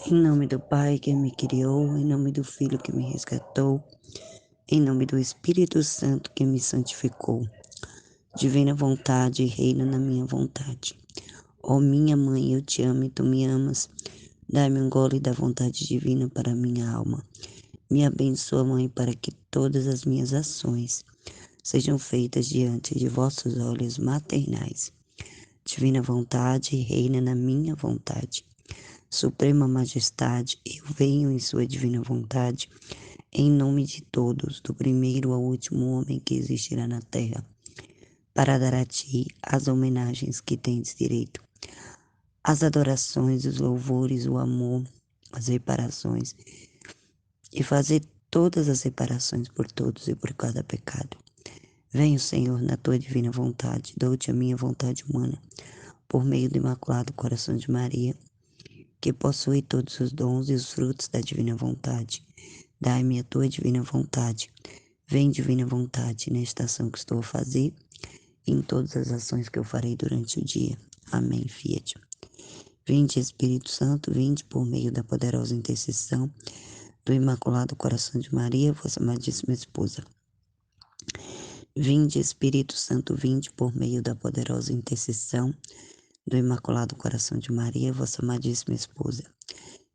Em nome do Pai que me criou, em nome do Filho que me resgatou, em nome do Espírito Santo que me santificou. Divina vontade, reina na minha vontade. Ó minha mãe, eu te amo e tu me amas. Dai-me um gole da vontade divina para a minha alma. Me abençoa, Mãe, para que todas as minhas ações sejam feitas diante de vossos olhos maternais. Divina vontade, reina na minha vontade. Suprema Majestade, eu venho em Sua divina vontade, em nome de todos, do primeiro ao último homem que existirá na terra, para dar a Ti as homenagens que tens direito, as adorações, os louvores, o amor, as reparações, e fazer todas as reparações por todos e por cada pecado. Venho, Senhor, na Tua divina vontade, dou-te a minha vontade humana, por meio do Imaculado Coração de Maria, que possui todos os dons e os frutos da divina vontade. Dai-me a tua divina vontade. Vem, divina vontade, nesta ação que estou a fazer e em todas as ações que eu farei durante o dia. Amém, Fiat. Vinde, Espírito Santo, vinde por meio da poderosa intercessão do Imaculado Coração de Maria, vossa amadíssima esposa. Vinde, Espírito Santo, vinde por meio da poderosa intercessão do Imaculado Coração de Maria, vossa amadíssima esposa.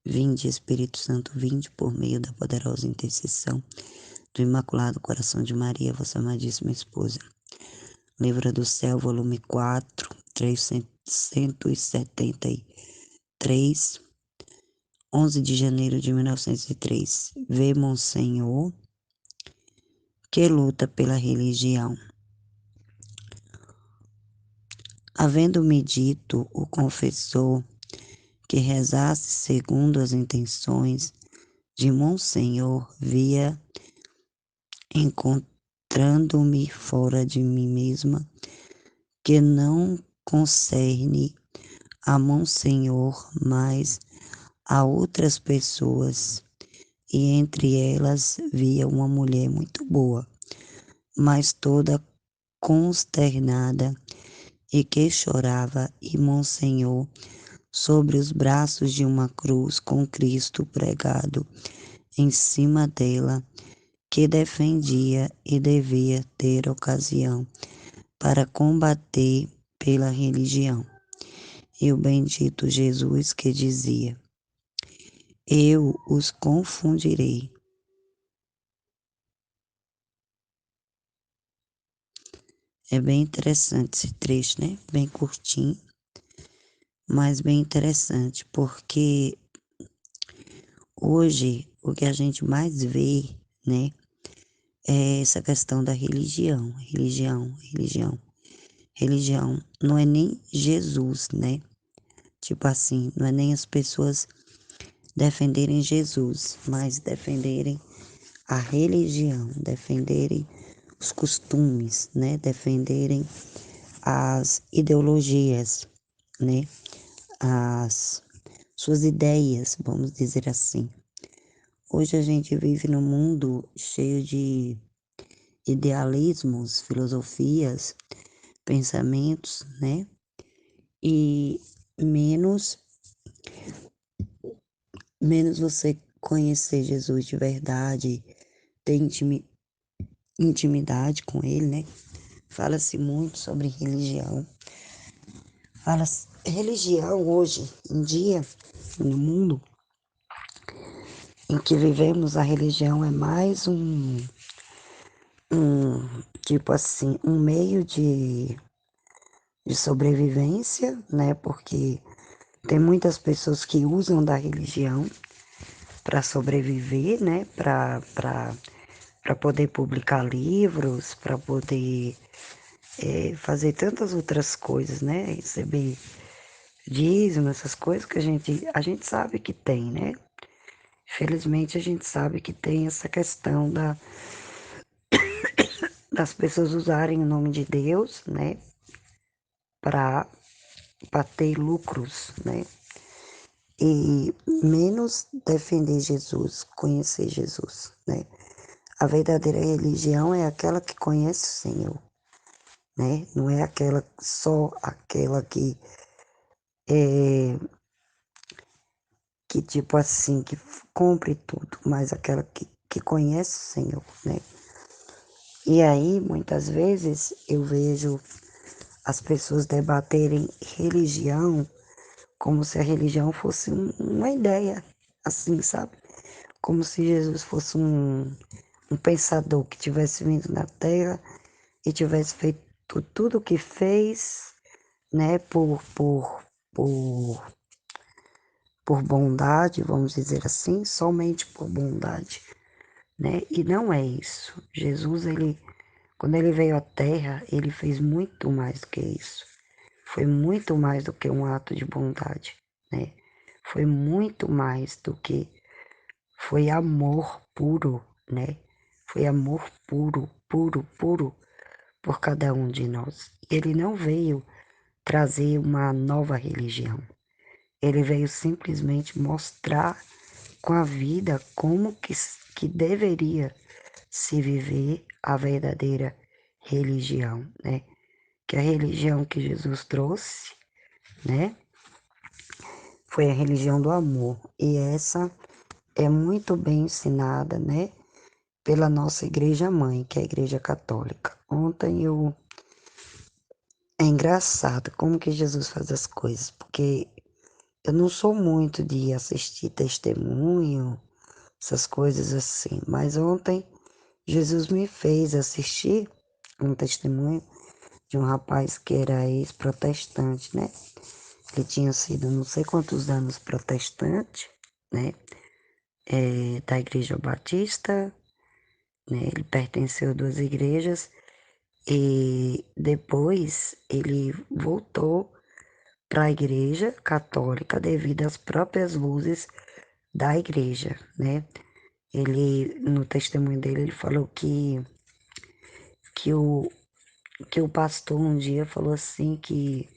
Vinde, Espírito Santo, vinde por meio da poderosa intercessão do Imaculado Coração de Maria, vossa amadíssima esposa. Livro do Céu, volume 4, 373, 11 de janeiro de 1903. Vê, Monsenhor, que luta pela religião. Havendo-me dito o confessor que rezasse segundo as intenções de Monsenhor, via, encontrando-me fora de mim mesma, que não concerne a Monsenhor, mas a outras pessoas, e entre elas via uma mulher muito boa, mas toda consternada, e que chorava, e Monsenhor, sobre os braços de uma cruz com Cristo pregado em cima dela, que defendia e devia ter ocasião para combater pela religião. E o bendito Jesus que dizia: eu os confundirei. É bem interessante esse trecho, né? Bem curtinho, mas bem interessante, porque hoje o que a gente mais vê, né, é essa questão da religião, religião, religião. Religião não é nem Jesus, né? Tipo assim, não é nem as pessoas defenderem Jesus, mas defenderem a religião, defenderem os costumes, né? Defenderem as ideologias, né? As suas ideias, vamos dizer assim. Hoje a gente vive num mundo cheio de idealismos, filosofias, pensamentos, né? E menos menos você conhecer Jesus de verdade, ter intimidade com ele, né? Fala-se muito sobre religião. Religião hoje em dia, no mundo em que vivemos, a religião é mais tipo assim, um meio de sobrevivência, né? Porque tem muitas pessoas que usam da religião para sobreviver, né? Para poder publicar livros, para poder fazer tantas outras coisas, né? Receber dízimo, essas coisas que a gente sabe que tem, né? Felizmente a gente sabe que tem essa questão das pessoas usarem o nome de Deus, né? Para ter lucros, né? E menos defender Jesus, conhecer Jesus, né? A verdadeira religião é aquela que conhece o Senhor, né? Não é só aquela que que tipo assim, que compre tudo, mas aquela que conhece o Senhor, né? E aí, muitas vezes, eu vejo as pessoas debaterem religião como se a religião fosse uma ideia, assim, sabe? Como se Jesus fosse um pensador que tivesse vindo na Terra e tivesse feito tudo o que fez, né, por, por bondade, vamos dizer assim, somente por bondade, né? E não é isso. Jesus, quando ele veio à Terra, ele fez muito mais do que isso. Foi muito mais do que um ato de bondade, né? Foi muito mais do que foi amor puro, né? Foi amor puro, puro, puro por cada um de nós. Ele não veio trazer uma nova religião. Ele veio simplesmente mostrar com a vida como que deveria se viver a verdadeira religião, né? Que a religião que Jesus trouxe, né, foi a religião do amor. E essa é muito bem ensinada, né, pela nossa igreja mãe, que é a Igreja Católica. Ontem eu é engraçado como que Jesus faz as coisas, porque eu não sou muito de assistir testemunho, essas coisas assim, mas ontem Jesus me fez assistir um testemunho de um rapaz que era ex-protestante, né? Ele tinha sido não sei quantos anos protestante, né? Da Igreja Batista, né? Ele pertenceu a duas igrejas e depois ele voltou para a Igreja Católica devido às próprias luzes da igreja, né? Ele, no testemunho dele, ele falou que o, que o pastor um dia falou assim que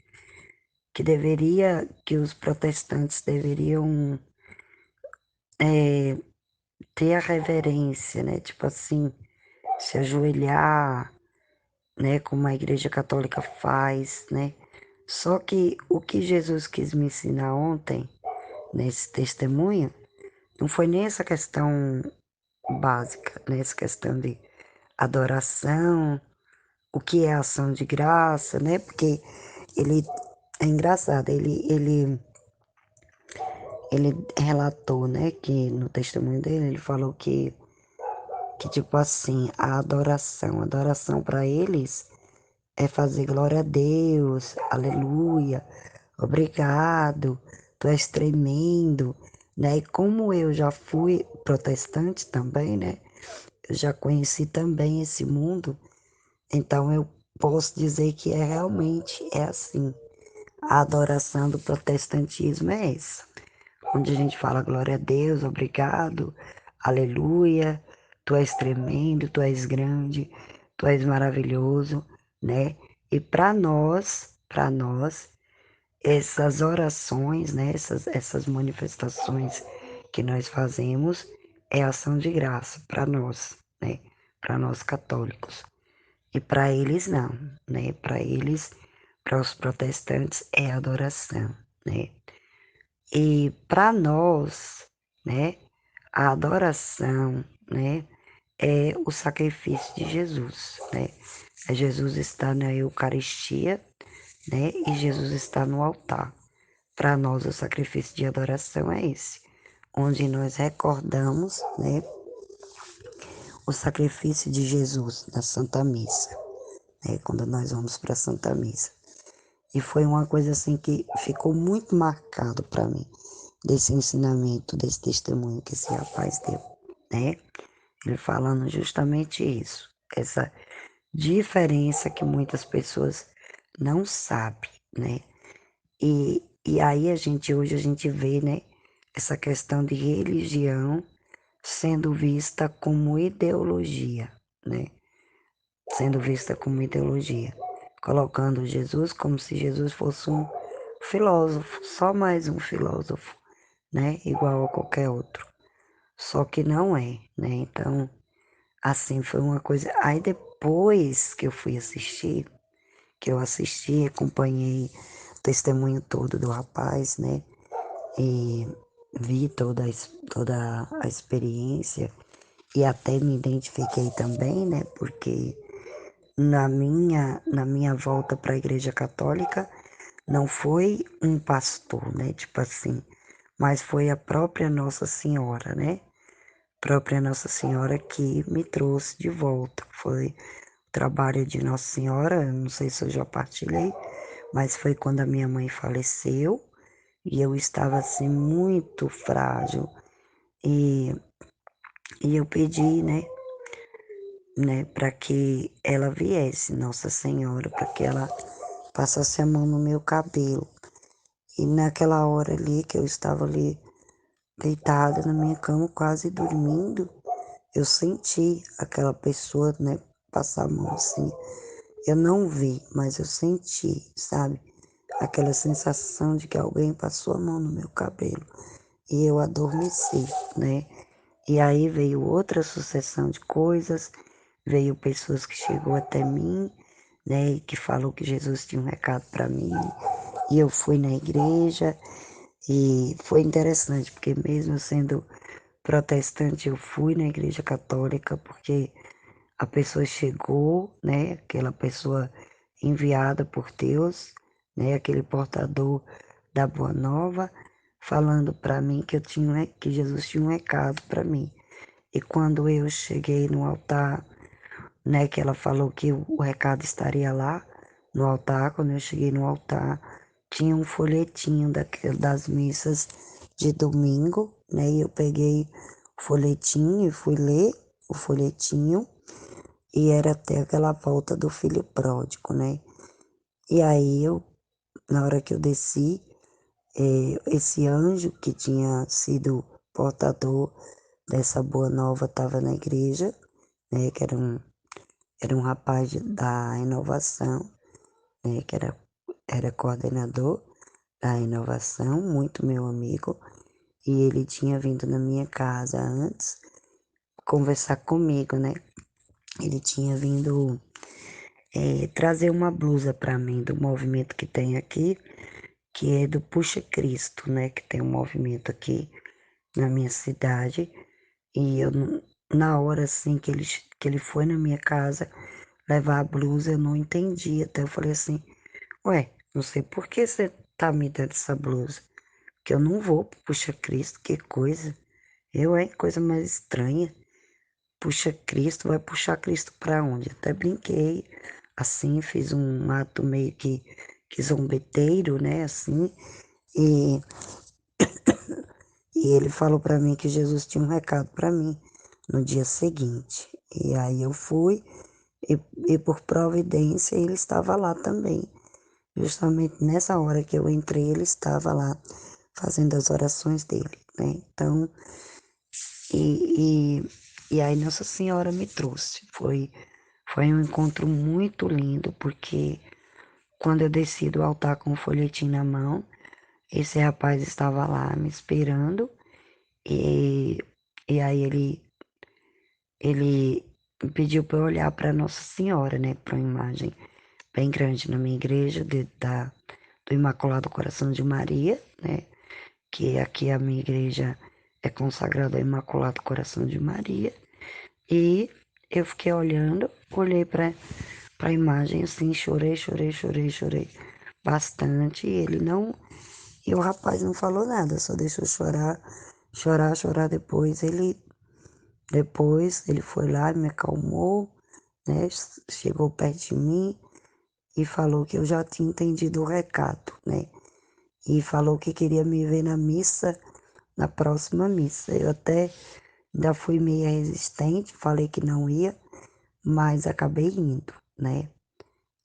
os protestantes deveriam ter a reverência, né? Tipo assim, se ajoelhar, né? Como a Igreja Católica faz, né? Só que o que Jesus quis me ensinar ontem, nesse testemunho, não foi nem essa questão básica, né? Essa questão de adoração, o que é ação de graça, né? Porque ele é engraçado, ele relatou, né, que no testemunho dele ele falou que tipo assim, a adoração para eles é fazer glória a Deus, aleluia, obrigado, tu és tremendo, né? E como eu já fui protestante também, né? Eu já conheci também esse mundo, então eu posso dizer que é realmente é assim. A adoração do protestantismo é essa, onde a gente fala glória a Deus, obrigado, aleluia, tu és tremendo, tu és grande, tu és maravilhoso, né? E para nós, essas orações, né, essas manifestações que nós fazemos é ação de graça para nós, né? Para nós católicos. E para eles não, né? Para eles, para os protestantes é adoração, né? E para nós, né, a adoração, né, é o sacrifício de Jesus, né? É Jesus está na Eucaristia, né? E Jesus está no altar. Para nós, o sacrifício de adoração é esse, onde nós recordamos, né, o sacrifício de Jesus na Santa Missa, né? Quando nós vamos para a Santa Missa. E foi uma coisa assim que ficou muito marcado para mim, desse ensinamento, desse testemunho que esse rapaz deu, né? Ele falando justamente isso, essa diferença que muitas pessoas não sabem, né? E aí hoje a gente vê, né, essa questão de religião sendo vista como ideologia, né? Sendo vista como ideologia, colocando Jesus como se Jesus fosse um filósofo, só mais um filósofo, né? Igual a qualquer outro. Só que não é, né? Então, assim, foi uma coisa. Aí depois que eu fui assistir, que eu assisti, acompanhei o testemunho todo do rapaz, né? vi toda a experiência e até me identifiquei também, né? Porque na minha volta para a Igreja Católica, não foi um pastor, né? Tipo assim, mas foi a própria Nossa Senhora, né? Própria Nossa Senhora que me trouxe de volta. Foi o trabalho de Nossa Senhora, não sei se eu já partilhei, mas foi quando a minha mãe faleceu e eu estava assim muito frágil e, e eu pedi, né, para que ela viesse, Nossa Senhora, para que ela passasse a mão no meu cabelo. E naquela hora ali que eu estava ali deitada na minha cama, quase dormindo, eu senti aquela pessoa, né, passar a mão assim. Eu não vi, mas eu senti, sabe? Aquela sensação de que alguém passou a mão no meu cabelo. E eu adormeci, né? E aí veio outra sucessão de coisas, veio pessoas que chegou até mim, né, e que falou que Jesus tinha um recado para mim. E eu fui na igreja e foi interessante, porque mesmo sendo protestante, eu fui na igreja católica porque a pessoa chegou, né, aquela pessoa enviada por Deus, né, aquele portador da boa nova, falando para mim que eu tinha, que Jesus tinha um recado para mim. E quando eu cheguei no altar, né, que ela falou que o recado estaria lá no altar, quando eu cheguei no altar, tinha um folhetinho das missas de domingo, né, e eu peguei o folhetinho e fui ler o folhetinho, e era até aquela volta do filho pródigo, né, e aí eu, na hora que eu desci, esse anjo que tinha sido portador dessa boa nova estava na igreja, né, que era um rapaz da inovação, né, que era coordenador da inovação, muito meu amigo, e ele tinha vindo na minha casa antes conversar comigo, né? Ele tinha vindo trazer uma blusa para mim do movimento que tem aqui, que é do Puxa Cristo, né? Que tem um movimento aqui na minha cidade. E eu, na hora assim que ele foi na minha casa levar a blusa, eu não entendi. Até eu falei assim, ué, não sei por que você tá me dando essa blusa. Que eu não vou pro Puxa Cristo, que coisa. Coisa mais estranha. Puxa Cristo, vai puxar Cristo pra onde? Até brinquei, assim, fiz um ato meio que zombeteiro, né, assim. E, e ele falou pra mim que Jesus tinha um recado pra mim no dia seguinte. E aí eu fui, e, e por providência ele estava lá também. Justamente nessa hora que eu entrei, ele estava lá fazendo as orações dele, né? Então, e, e aí Nossa Senhora me trouxe. Foi um encontro muito lindo, porque quando eu desci do altar com o folhetim na mão, esse rapaz estava lá me esperando, e, e aí ele pediu para eu olhar para Nossa Senhora, né? Para uma imagem bem grande na minha igreja, do Imaculado Coração de Maria, né? Que aqui a minha igreja é consagrada ao Imaculado Coração de Maria. E eu fiquei olhando, olhei para a imagem assim, chorei, chorei, chorei, chorei bastante. E o rapaz não falou nada, só deixou chorar, chorar, chorar. Depois ele foi lá e me acalmou, né? Chegou perto de mim e falou que eu já tinha entendido o recado, né? E falou que queria me ver na missa, na próxima missa. Eu até ainda fui meio resistente, falei que não ia, mas acabei indo, né?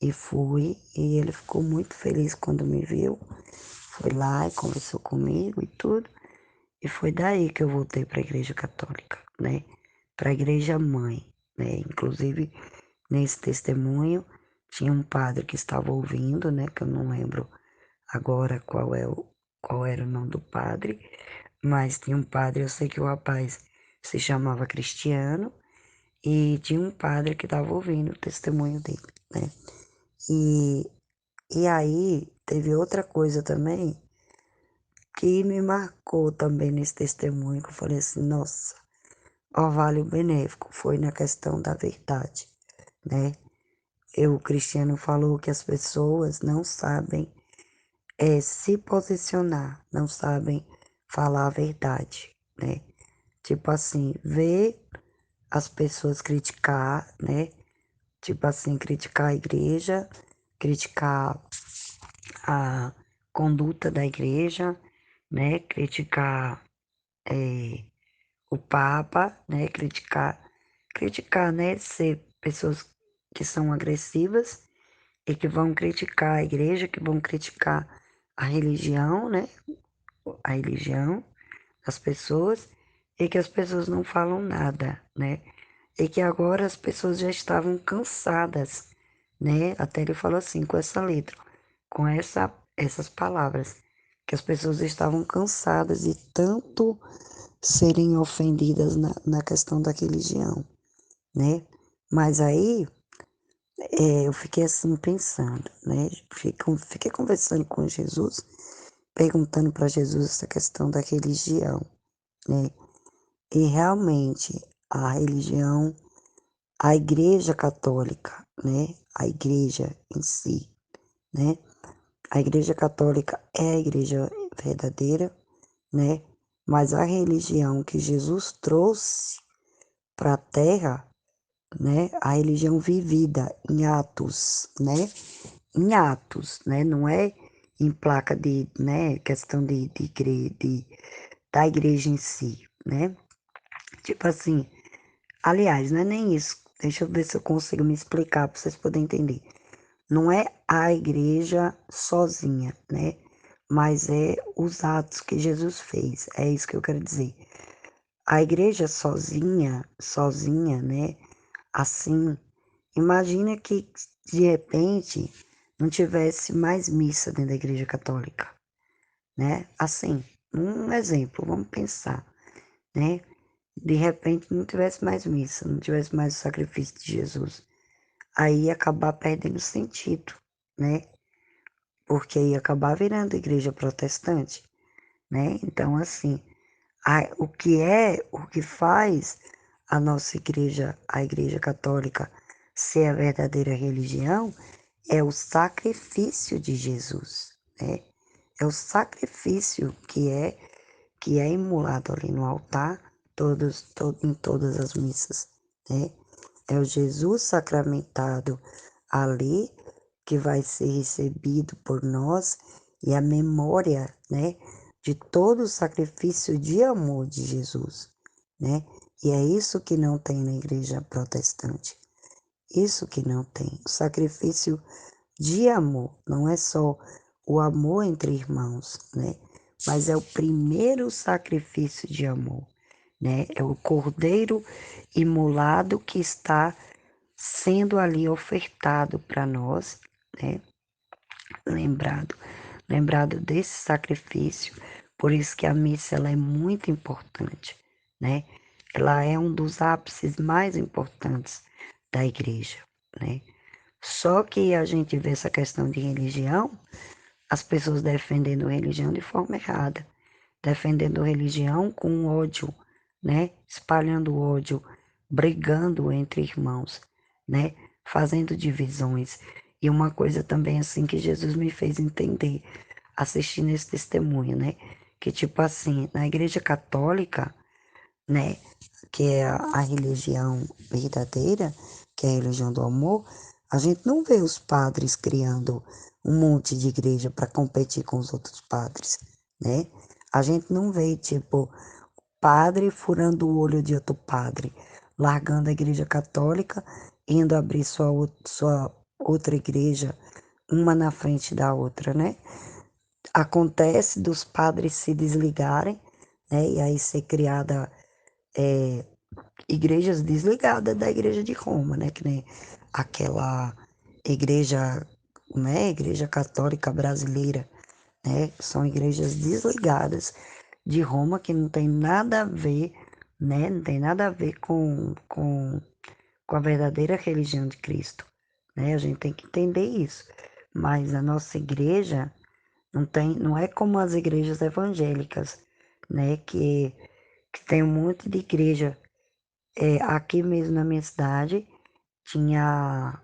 E fui, e ele ficou muito feliz quando me viu. Foi lá e conversou comigo e tudo. E foi daí que eu voltei para a Igreja Católica, né? Para a Igreja Mãe, né? Inclusive, nesse testemunho, tinha um padre que estava ouvindo, né? Que eu não lembro agora qual era o nome do padre, mas tinha um padre, eu sei que o rapaz se chamava Cristiano, e tinha um padre que estava ouvindo o testemunho dele, né? E, e aí teve outra coisa também, que me marcou também nesse testemunho, que eu falei assim, nossa, orvalho benéfico, foi na questão da verdade, né? O Cristiano falou que as pessoas não sabem se posicionar, não sabem falar a verdade, né? Tipo assim, ver as pessoas criticar, né? Tipo assim, criticar a igreja, criticar a conduta da igreja, né? Criticar o Papa, né? Criticar, né? Ser pessoas que são agressivas e que vão criticar a igreja, que vão criticar a religião, né? A religião das pessoas e que as pessoas não falam nada, né? E que agora as pessoas já estavam cansadas, né? Até ele falou assim, com essa letra, com essas palavras, que as pessoas estavam cansadas de tanto serem ofendidas na questão da religião, né? Mas aí eu fiquei assim pensando, né? Fiquei conversando com Jesus, perguntando para Jesus essa questão da religião, né? E realmente a religião, a Igreja Católica, né? A Igreja em si, né? A Igreja Católica é a Igreja verdadeira, né? Mas a religião que Jesus trouxe para a Terra, né? A religião vivida em atos, né? Em atos, né? Não é em placa de, né? Questão da igreja em si, né? Tipo assim, aliás, não é nem isso. Deixa eu ver se eu consigo me explicar para vocês poderem entender. Não é a igreja sozinha, né? Mas é os atos que Jesus fez. É isso que eu quero dizer. A igreja sozinha, né? Assim, imagina que de repente não tivesse mais missa dentro da igreja católica, né? Assim, um exemplo, vamos pensar, né? De repente não tivesse mais missa, não tivesse mais o sacrifício de Jesus. Aí ia acabar perdendo sentido, né? Porque ia acabar virando igreja protestante, né? Então, assim, o que faz a nossa igreja, a igreja católica, ser a verdadeira religião é o sacrifício de Jesus, né? É o sacrifício que é imolado ali no altar em todas as missas, né? É o Jesus sacramentado ali que vai ser recebido por nós e a memória, né, de todo o sacrifício de amor de Jesus, né? E é isso que não tem na igreja protestante. Isso que não tem. O sacrifício de amor, não é só o amor entre irmãos, né? Mas é o primeiro sacrifício de amor, né? É o cordeiro imolado que está sendo ali ofertado para nós, né? Lembrado, lembrado desse sacrifício, por isso que a missa ela é muito importante, né? Ela é um dos ápices mais importantes da igreja, né? Só que a gente vê essa questão de religião, as pessoas defendendo religião de forma errada, defendendo religião com ódio, né? Espalhando ódio, brigando entre irmãos, né? Fazendo divisões. E uma coisa também assim que Jesus me fez entender, assistindo esse testemunho, né? Que tipo assim, na Igreja Católica, né? Que é a religião verdadeira, que é a religião do amor, a gente não vê os padres criando um monte de igreja para competir com os outros padres, né? A gente não vê, tipo, padre furando o olho de outro padre, largando a igreja católica, indo abrir sua outra igreja, uma na frente da outra, né? Acontece dos padres se desligarem, né? E aí ser criada igrejas desligadas da igreja de Roma, né? Que nem aquela igreja, né? Igreja católica brasileira, né? São igrejas desligadas de Roma que não tem nada a ver, né? Não tem nada a ver com a verdadeira religião de Cristo, né? A gente tem que entender isso. Mas a nossa igreja, Não é como as igrejas evangélicas, né? Que tem um monte de igreja. Aqui mesmo na minha cidade tinha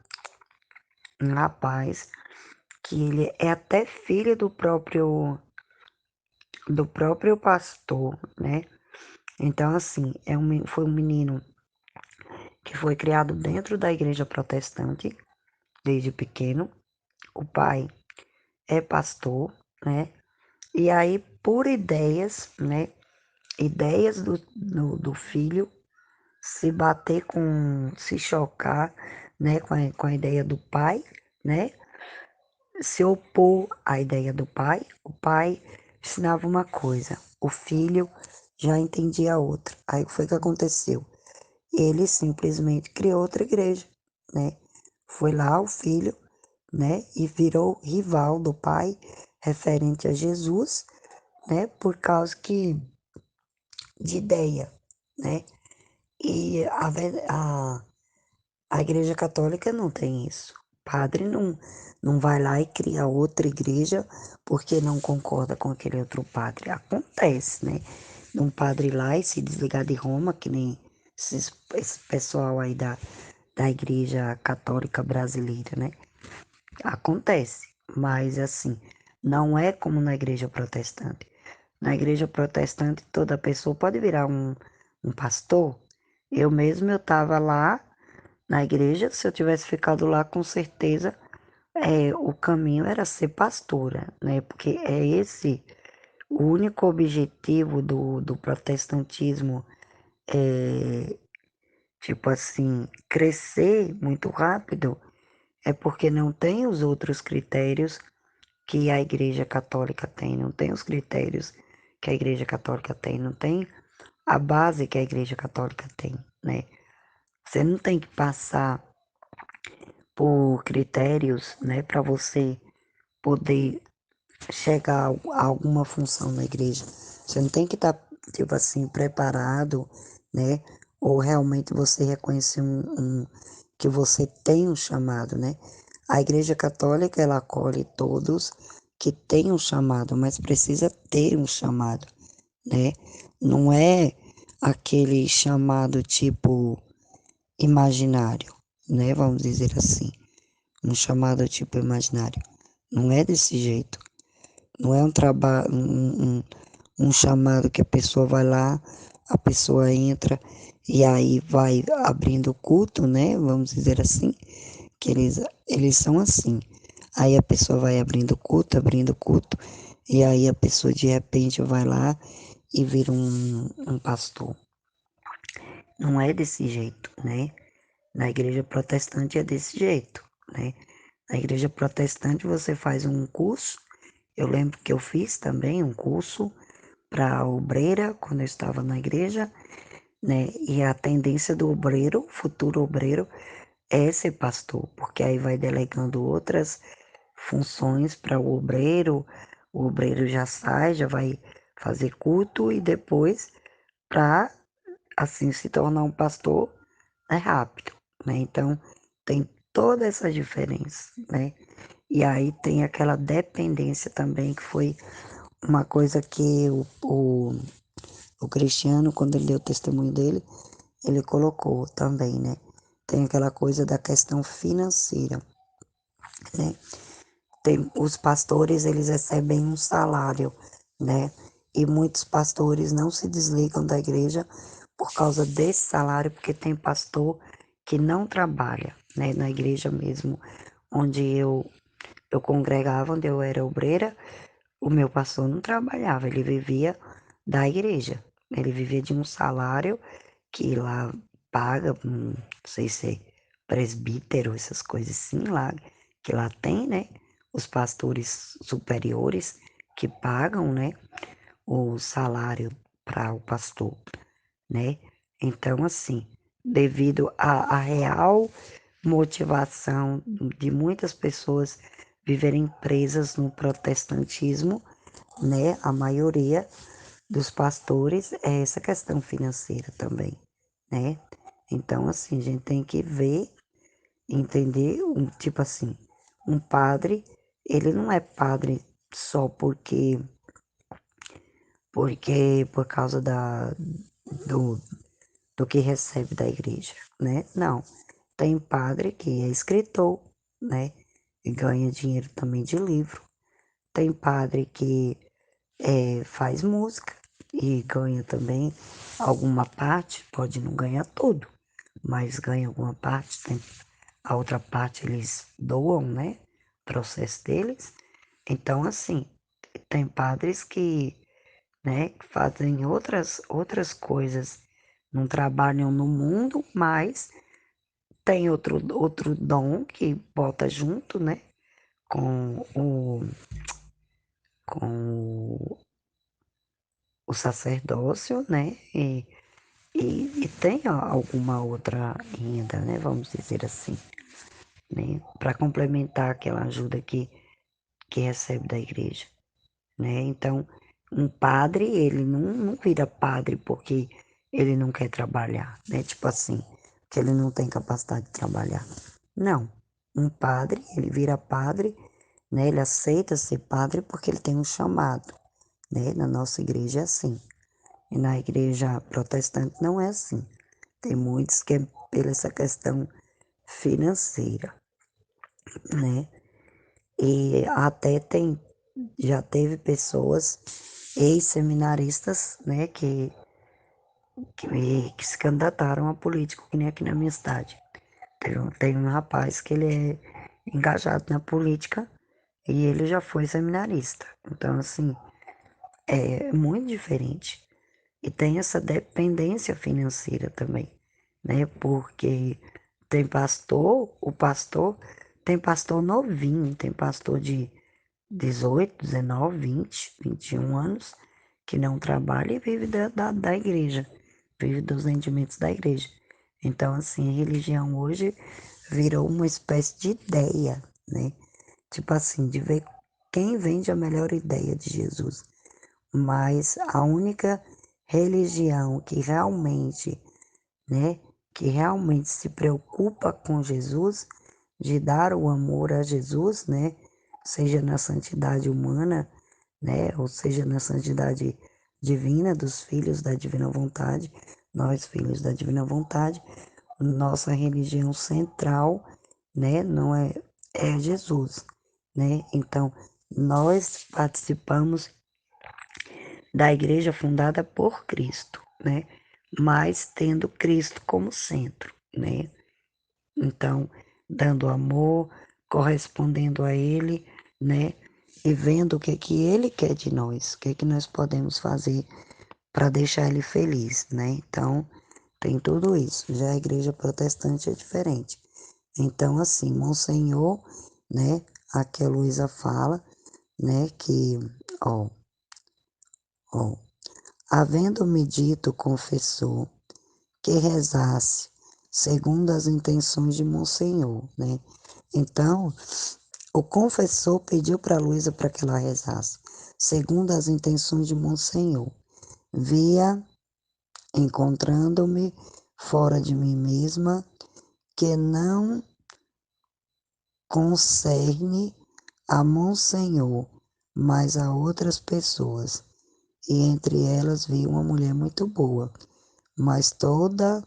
um rapaz que ele é até filho do próprio pastor, né? Então, assim, foi um menino que foi criado dentro da igreja protestante desde pequeno. O pai é pastor, né? E aí, por ideias, né? Ideias do filho se chocar, né? Com a ideia do pai, né? Se opor à ideia do pai. O pai ensinava uma coisa, o filho já entendia outra. Aí o que foi que aconteceu? Ele simplesmente criou outra igreja, né? Foi lá o filho, né? E virou rival do pai, referente a Jesus, né? Por causa de ideia, né? E a Igreja Católica não tem isso. O padre não vai lá e cria outra igreja porque não concorda com aquele outro padre. Acontece, né? De um padre ir lá e se desligar de Roma, que nem esse pessoal aí da Igreja Católica Brasileira, né? Acontece, mas assim, não é como na Igreja Protestante. Na Igreja Protestante, toda pessoa pode virar um pastor. Eu mesmo, eu estava lá na igreja, se eu tivesse ficado lá, com certeza, o caminho era ser pastora, né? Porque é esse o único objetivo do protestantismo, é, tipo assim, crescer muito rápido, é porque não tem os outros critérios que a Igreja Católica tem, não tem os critérios que a Igreja Católica tem, não tem a base que a Igreja Católica tem, né? Você não tem que passar por critérios, né, para você poder chegar a alguma função na igreja. Você não tem que estar, tipo assim, preparado, né? Ou realmente você reconhecer que você tem um chamado, né? A Igreja Católica, ela acolhe todos que têm um chamado, mas precisa ter um chamado, né? Não é aquele chamado tipo imaginário, né? Vamos dizer assim, um chamado tipo imaginário. Não é desse jeito. Não é um trabalho, um chamado que a pessoa vai lá, a pessoa entra e aí vai abrindo o culto, né? Vamos dizer assim, que eles são assim. Aí a pessoa vai abrindo o culto, e aí a pessoa de repente vai lá e vira um pastor. Não é desse jeito, né? Na igreja protestante é desse jeito, né? Na igreja protestante você faz um curso. Eu lembro que eu fiz também um curso para obreira quando eu estava na igreja, né? E a tendência do obreiro, futuro obreiro, é ser pastor, porque aí vai delegando outras funções para o obreiro já sai, já vai fazer culto e depois para assim se tornar um pastor é rápido, né? Então tem toda essa diferença, né? E aí tem aquela dependência também, que foi uma coisa que o Cristiano, quando ele deu o testemunho dele, ele colocou também, né? Tem aquela coisa da questão financeira, né? Os pastores, eles recebem um salário, né? E muitos pastores não se desligam da igreja por causa desse salário, porque tem pastor que não trabalha, né? Na igreja mesmo, onde eu congregava, onde eu era obreira, o meu pastor não trabalhava, ele vivia da igreja. Ele vivia de um salário que lá paga, não sei se é presbítero, essas coisas assim lá, que lá tem, né? Os pastores superiores que pagam, né? O salário para o pastor, né? Então, assim, devido à real motivação de muitas pessoas viverem presas no protestantismo, né? A maioria dos pastores é essa questão financeira também, né? Então, assim, a gente tem que ver, entender, tipo assim, um padre, ele não é padre só porque por causa do, do que recebe da igreja, né? Não. Tem padre que é escritor, né? E ganha dinheiro também de livro. Tem padre que faz música e ganha também alguma parte, pode não ganhar tudo, mas ganha alguma parte, tem, a outra parte eles doam, né? O processo deles. Então, assim, tem padres que, né, que fazem outras coisas, não trabalham no mundo, mas tem outro dom que bota junto, né, com com o sacerdócio, né, e tem alguma outra renda, né, vamos dizer assim, né, para complementar aquela ajuda que recebe da igreja, né, então um padre, ele não vira padre porque ele não quer trabalhar, né, tipo assim, que ele não tem capacidade de trabalhar, não, um padre, ele vira padre, né, ele aceita ser padre porque ele tem um chamado, né, na nossa igreja é assim, e na igreja protestante não é assim. Tem muitos que é pela essa questão financeira, né? E até já teve pessoas, ex-seminaristas, né, que se candidataram a político, que nem aqui na minha cidade. Tem um rapaz que ele é engajado na política e ele já foi seminarista. Então, assim, é muito diferente. E tem essa dependência financeira também, né? Porque tem pastor novinho, tem pastor de 18, 19, 20, 21 anos que não trabalha e vive da igreja, vive dos rendimentos da igreja. Então, assim, a religião hoje virou uma espécie de ideia, né? Tipo assim, de ver quem vende a melhor ideia de Jesus. Mas a única religião né, que realmente se preocupa com Jesus, de dar o amor a Jesus, né, seja na santidade humana, né, ou seja na santidade divina dos filhos da divina vontade, nós filhos da divina vontade, nossa religião central, né, não é Jesus, né? Então, nós participamos da igreja fundada por Cristo, né? Mas tendo Cristo como centro, né? Então, dando amor, correspondendo a Ele, né? E vendo o que Ele quer de nós, o que nós podemos fazer para deixar Ele feliz, né? Então, tem tudo isso. Já a igreja protestante é diferente. Então, assim, Monsenhor, né? Aqui a Luísa fala, né? Que, ó, ó, havendo-me dito, confessou, que rezasse segundo as intenções de Monsenhor, né? Então, o confessor pediu para Luísa para que ela rezasse segundo as intenções de Monsenhor. Via, encontrando-me fora de mim mesma, que não concerne a Monsenhor, mas a outras pessoas. E entre elas vi uma mulher muito boa, mas toda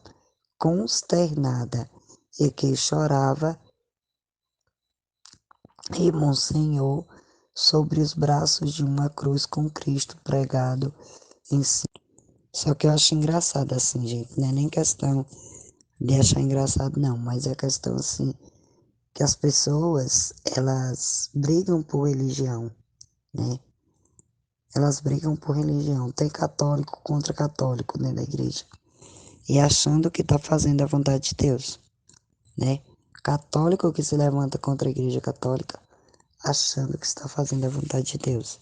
consternada, e que chorava, e Monsenhor sobre os braços de uma cruz com Cristo pregado em si. Só que eu acho engraçado assim, gente, não é nem questão de achar engraçado não, mas é questão assim, que as pessoas, elas brigam por religião, né? Elas brigam por religião. Tem católico contra católico dentro da igreja. E achando que está fazendo a vontade de Deus, né? Católico que se levanta contra a igreja católica, achando que está fazendo a vontade de Deus,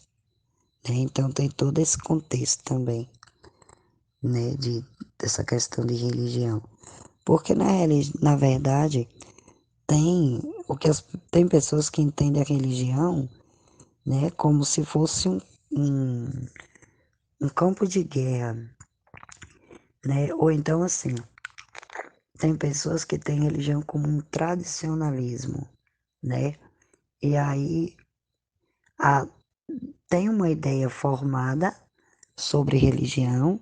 né? Então tem todo esse contexto também, né? Dessa questão de religião. Porque na verdade, tem, tem pessoas que entendem a religião, né? Como se fosse um, um campo de guerra, né? Ou então assim, tem pessoas que têm religião como um tradicionalismo, né? E aí têm uma ideia formada sobre religião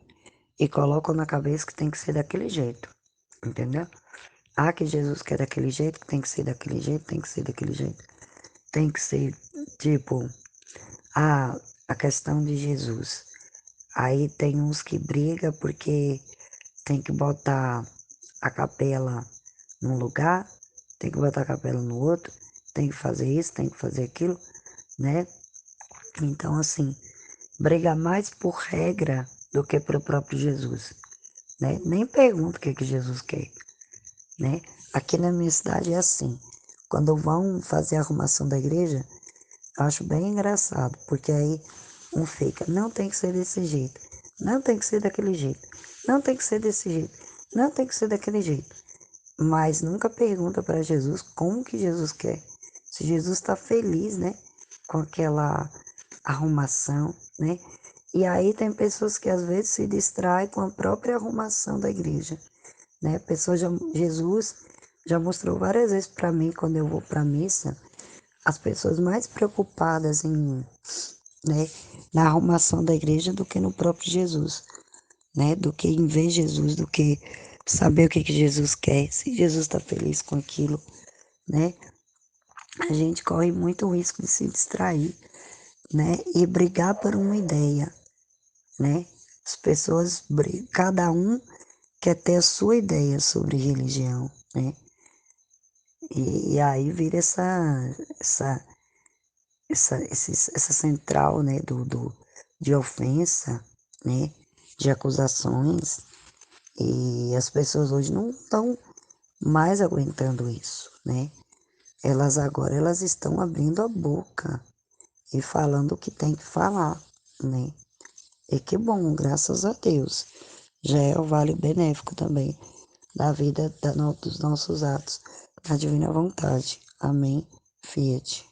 e colocam na cabeça que tem que ser daquele jeito, entendeu? Ah, que Jesus quer daquele jeito, que tem que ser daquele jeito, tem que ser daquele jeito. Tem que ser, tipo, a questão de Jesus. Aí tem uns que brigam porque tem que botar a capela num lugar, tem que botar a capela no outro, tem que fazer isso, tem que fazer aquilo, né? Então, assim, briga mais por regra do que pelo próprio Jesus, né? Nem pergunta o que Jesus quer, né? Aqui na minha cidade é assim, quando vão fazer a arrumação da igreja, eu acho bem engraçado, porque aí um fica, não tem que ser desse jeito, não tem que ser daquele jeito, não tem que ser desse jeito, não tem que ser daquele jeito. Mas nunca pergunta para Jesus como que Jesus quer. Se Jesus está feliz, né, com aquela arrumação, né? E aí tem pessoas que às vezes se distraem com a própria arrumação da igreja, né? Jesus já mostrou várias vezes para mim quando eu vou para a missa, as pessoas mais preocupadas né, na arrumação da igreja do que no próprio Jesus, né? Do que em ver Jesus, do que saber o que Jesus quer, se Jesus está feliz com aquilo, né? A gente corre muito risco de se distrair, né? E brigar por uma ideia, né? As pessoas brigam, cada um quer ter a sua ideia sobre religião, né? E aí vira essa, essa central, né, de ofensa, né, de acusações, e as pessoas hoje não estão mais aguentando isso, né? Elas estão abrindo a boca e falando o que tem que falar, né? E que bom, graças a Deus. Já é o vale benéfico também da vida dos nossos atos, da divina vontade. Amém. Fiat.